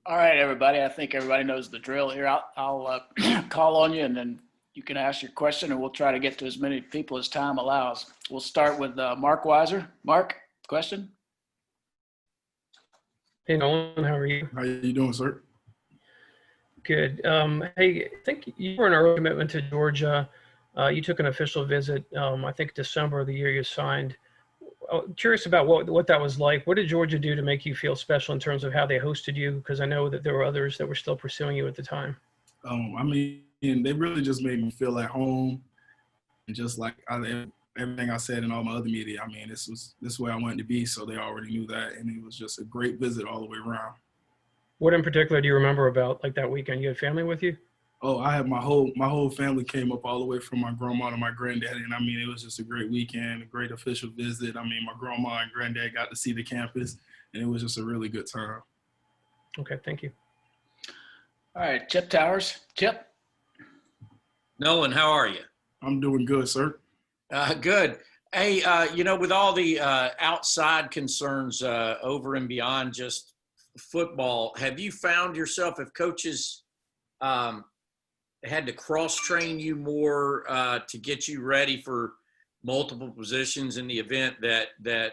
All right, everybody. I think everybody knows the drill here. I'll call on you, and then you can ask your question, and we'll try to get to as many people as time allows. We'll start with Mark Weiser. Mark, question? Hey, Nolan, how are you? How you doing, sir? Good. Hey, I think you were an early commitment to Georgia. You took an official visit, I think December of the year you signed. Curious about what that was like. What did Georgia do to make you feel special in terms of how they hosted you? Because I know that there were others that were still pursuing you at the time. They really just made me feel at home, and just like everything I said in all my other media. This is where I wanted to be, so they already knew that, and it was just a great visit all the way around. What in particular do you remember about like that weekend? You had family with you? Oh, I had my whole family came up all the way from my grandma to my granddaddy, and it was just a great weekend, a great official visit. My grandma and granddad got to see the campus, and it was just a really good time. Okay, thank you. All right, Chip Towers. Chip? Nolan, how are you? I'm doing good, sir. Good. Hey, with all the outside concerns over and beyond just football, have you found yourself, if coaches had to cross-train you more to get you ready for multiple positions in the event that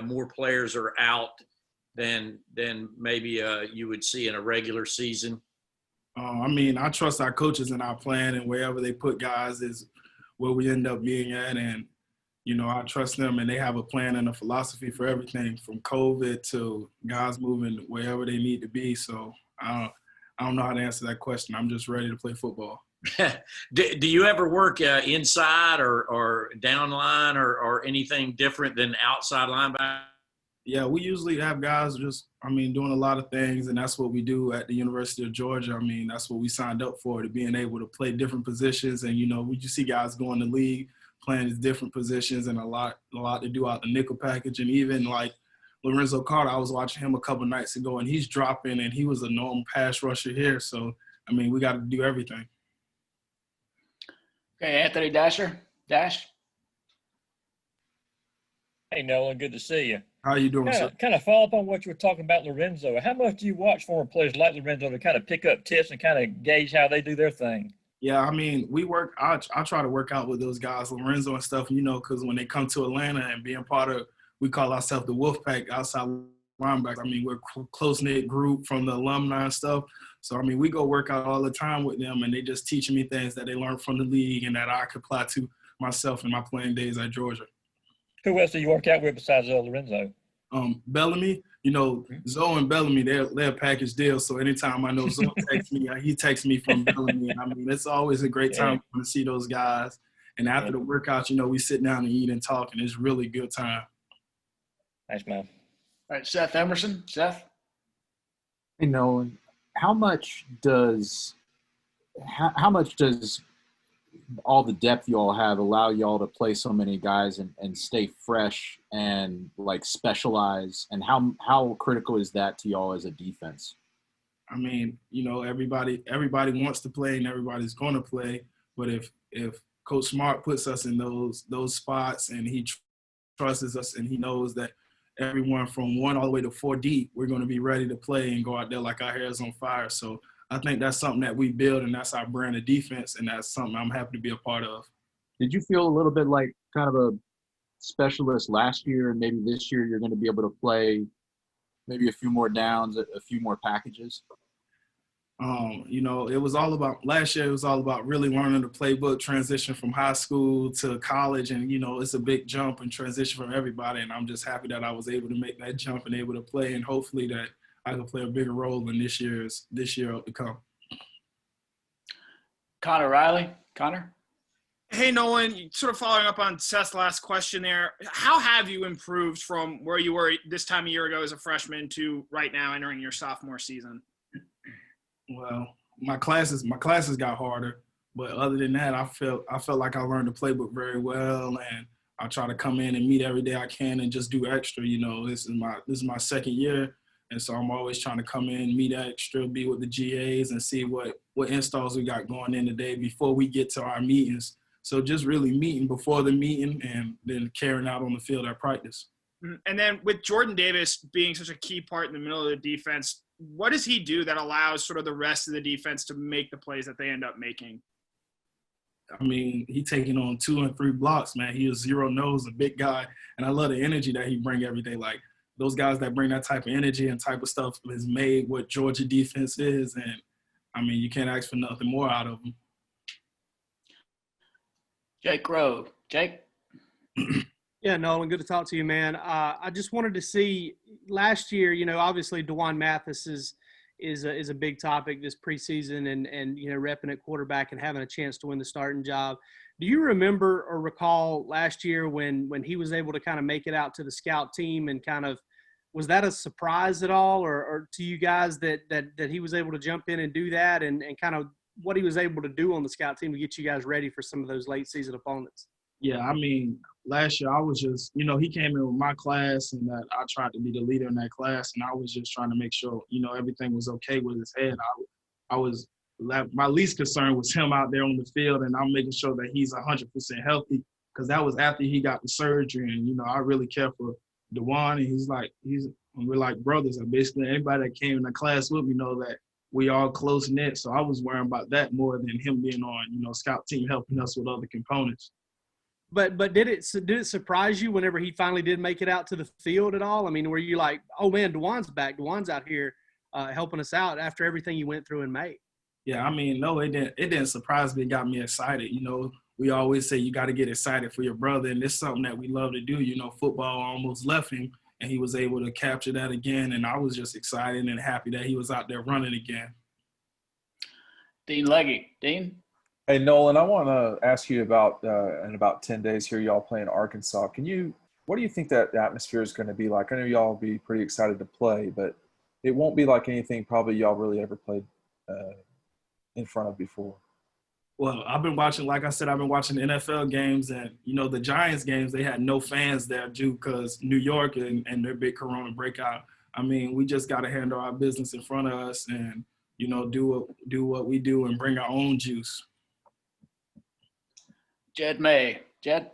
more players are out than maybe you would see in a regular season? I trust our coaches in our plan, and wherever they put guys is where we end up being at. And, I trust them, and they have a plan and a philosophy for everything from COVID to guys moving wherever they need to be. So I don't know how to answer that question. I'm just ready to play football. Do you ever work inside or down line or anything different than outside linebacker? Yeah, we usually have guys just, doing a lot of things, and that's what we do at the University of Georgia. That's what we signed up for, to being able to play different positions. And, we just see guys go in the league playing these different positions, and a lot to do out the nickel package. And even like Lorenzo Carter, I was watching him a couple nights ago, and he's dropping, and he was a normal pass rusher here. So, we got to do everything. Okay, Anthony Dasher. Dash? Hey, Nolan, good to see you. How you doing, sir? Kind of follow up on what you were talking about Lorenzo. How much do you watch former players like Lorenzo to kind of pick up tips and kind of gauge how they do their thing? Yeah, we work. I try to work out with those guys, Lorenzo and stuff, because when they come to Atlanta and being part of, we call ourselves the Wolfpack outside linebackers. We're a close-knit group from the alumni and stuff. So, we go work out all the time with them, and they just teach me things that they learned from the league and that I could apply to myself in my playing days at Georgia. Who else do you work out with besides Lorenzo? Bellamy, Zoe and Bellamy, they're a package deal. So anytime I know Zoe texts me, he texts me from Bellamy. And it's always a great time to see those guys. And after the workout, we sit down and eat and talk, and it's really good time. Thanks, man. All right, Seth Emerson. Seth? Hey, Nolan, how much does all the depth you all have allow y'all to play so many guys and stay fresh and like specialize, and how critical is that to y'all as a defense? Everybody wants to play and everybody's going to play, but if Coach Smart puts us in those spots and he trusts us and he knows that everyone from 1 all the way to 4 deep, we're going to be ready to play and go out there like our hair is on fire. So I think that's something that we build, and that's our brand of defense, and that's something I'm happy to be a part of. Did you feel a little bit like kind of a specialist last year, and maybe this year you're going to be able to play maybe a few more downs, a few more packages? It was all about – last year it was all about really learning the playbook, transition from high school to college, and, it's a big jump and transition for everybody, and I'm just happy that I was able to make that jump and able to play, and hopefully that – I can play a bigger role in this year up to come. Connor Riley. Connor? Hey, Nolan, sort of following up on Seth's last question there. How have you improved from where you were this time a year ago as a freshman to right now entering your sophomore season? Well, my classes got harder, but other than that, I felt like I learned the playbook very well, and I try to come in and meet every day I can and just do extra. This is my second year. And so I'm always trying to come in, meet extra, be with the GAs, and see what installs we got going in today before we get to our meetings. So just really meeting before the meeting and then carrying out on the field at practice. And then with Jordan Davis being such a key part in the middle of the defense, what does he do that allows sort of the rest of the defense to make the plays that they end up making? I mean, he taking on 2 and 3 blocks, man. He is 0-nose, a big guy, and I love the energy that he bring every day. Like, those guys that bring that type of energy and type of stuff has made what Georgia defense is, and, I mean, you can't ask for nothing more out of him. Jake Rowe. Jake? Yeah, Nolan, good to talk to you, man. I just wanted to see last year, obviously Dejuan Mathis is a big topic this preseason and repping at quarterback and having a chance to win the starting job. Do you remember or recall last year when he was able to kind of make it out to the scout team and kind of was that a surprise at all or to you guys that he was able to jump in and do that and kind of what he was able to do on the scout team to get you guys ready for some of those late season opponents? Yeah, I mean, last year I was just, he came in with my class and that I tried to be the leader in that class and I was just trying to make sure, everything was okay with his head. My least concern was him out there on the field and I'm making sure that he's 100% healthy because that was after he got the surgery and, I really care for Dejuan and we're like brothers. And basically anybody that came in the class with me know that we all close-knit. So I was worrying about that more than him being on, scout team helping us with other components. But did it surprise you whenever he finally did make it out to the field at all? I mean, were you like, oh man, Dejuan's back. Dejuan's out here helping us out after everything you went through in May? Yeah, I mean, no, it didn't surprise me. It got me excited. We always say you got to get excited for your brother, and it's something that we love to do. Football almost left him, and he was able to capture that again, and I was just excited and happy that he was out there running again. Dean Legge. Dean? Hey, Nolan, I want to ask you about in about 10 days here, y'all playing Arkansas. What do you think that atmosphere is going to be like? I know y'all will be pretty excited to play, but it won't be like anything probably y'all really ever played in front of before. Well, I've been watching the NFL games and, the Giants games, they had no fans there due because New York and their big corona breakout. I mean, we just got to handle our business in front of us and, do what we do and bring our own juice. Jed May. Jed?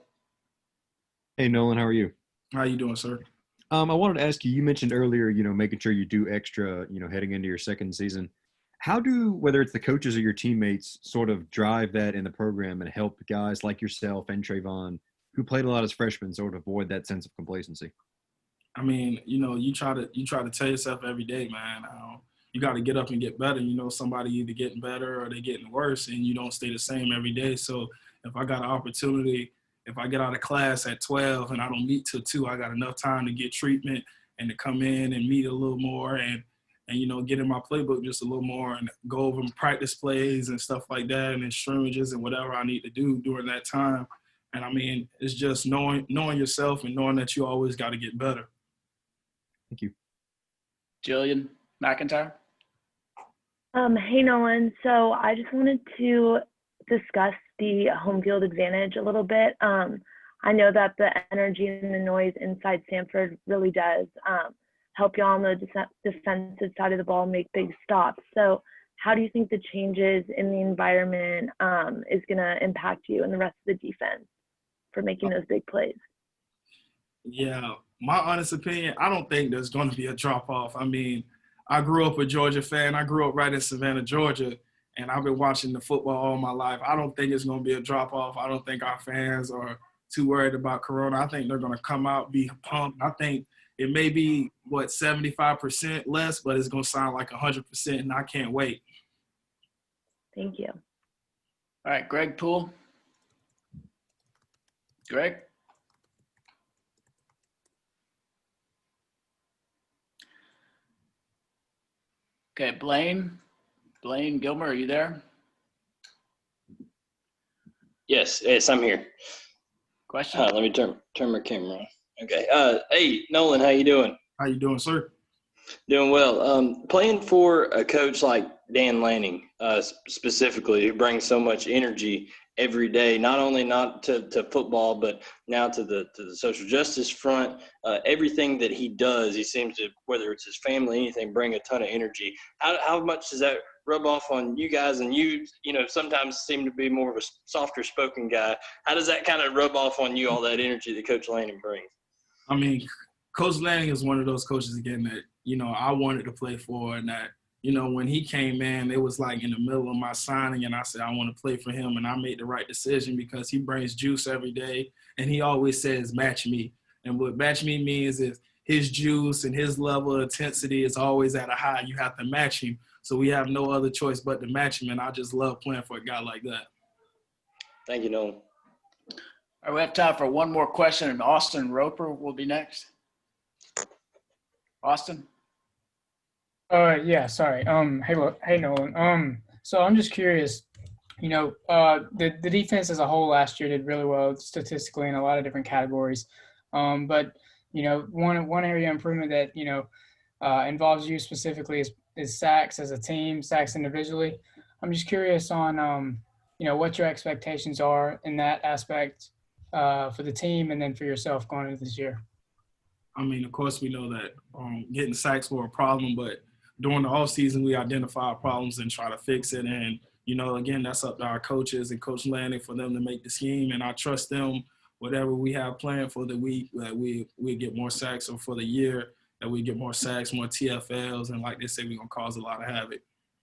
Hey, Nolan, how are you? How you doing, sir? I wanted to ask you mentioned earlier, making sure you do extra, heading into your second season. How do, whether it's the coaches or your teammates, sort of drive that in the program and help guys like yourself and Trayvon, who played a lot as freshmen, sort of avoid that sense of complacency? I mean, you try to tell yourself every day, man, you got to get up and get better. Somebody either getting better or they getting worse, and you don't stay the same every day. So if I got an opportunity, if I get out of class at 12 and I don't meet till 2, I got enough time to get treatment and to come in and meet a little more and get in my playbook just a little more and go over practice plays and stuff like that and scrimmages and whatever I need to do during that time. And, I mean, it's just knowing yourself and knowing that you always got to get better. Thank you. Jillian McIntyre? Hey, Nolan. So I just wanted to discuss the home field advantage a little bit. I know that the energy and the noise inside Sanford really does help you on the defensive side of the ball make big stops. So how do you think the changes in the environment is going to impact you and the rest of the defense for making those big plays? Yeah, my honest opinion, I don't think there's going to be a drop-off. I mean, I grew up a Georgia fan. I grew up right in Savannah, Georgia, and I've been watching the football all my life. I don't think it's going to be a drop-off. I don't think our fans are too worried about Corona. I think they're going to come out, be pumped. I think it may be, 75% less, but it's going to sound like 100%, and I can't wait. Thank you. All right, Greg Poole. Greg? Okay, Blaine Gilmer, are you there? Yes, I'm here. Question? Let me turn my camera on. Okay. Hey, Nolan, how you doing? How you doing, sir? Doing well. Playing for a coach like Dan Lanning, specifically, who brings so much energy every day, not only to football, but now to the social justice front. Everything that he does, he seems to, whether it's his family, anything, bring a ton of energy. How much does that rub off on you guys? And you sometimes seem to be more of a softer spoken guy. How does that kind of rub off on you, all that energy that Coach Lanning brings? I mean, Coach Lanning is one of those coaches, again, that you know, I wanted to play for, and that, you know, when he came in, it was like in the middle of my signing, and I said I want to play for him, and I made the right decision because he brings juice every day, and he always says match me. And what match me means is his juice and his level of intensity is always at a high. You have to match him. So we have no other choice but to match him, and I just love playing for a guy like that. Thank you, Nolan. All right, we have time for one more question, and Austin Roper will be next. Austin? Yeah, sorry. Hey, Nolan. So I'm just curious, you know, the defense as a whole last year did really well statistically in a lot of different categories. But, you know, one area of improvement that, you know, involves you specifically is sacks as a team, sacks individually. I'm just curious on, you know, what your expectations are in that aspect for the team and then for yourself going into this year. I mean, of course, we know that getting sacks were a problem, but during the offseason, we identify our problems and try to fix it. And, you know, again, that's up to our coaches and Coach Lanning for them to make the scheme. And I trust them, whatever we have planned for the week, that we get more sacks, or for the year that we get more sacks, more TFLs. And like they say, we're going to cause a lot of havoc.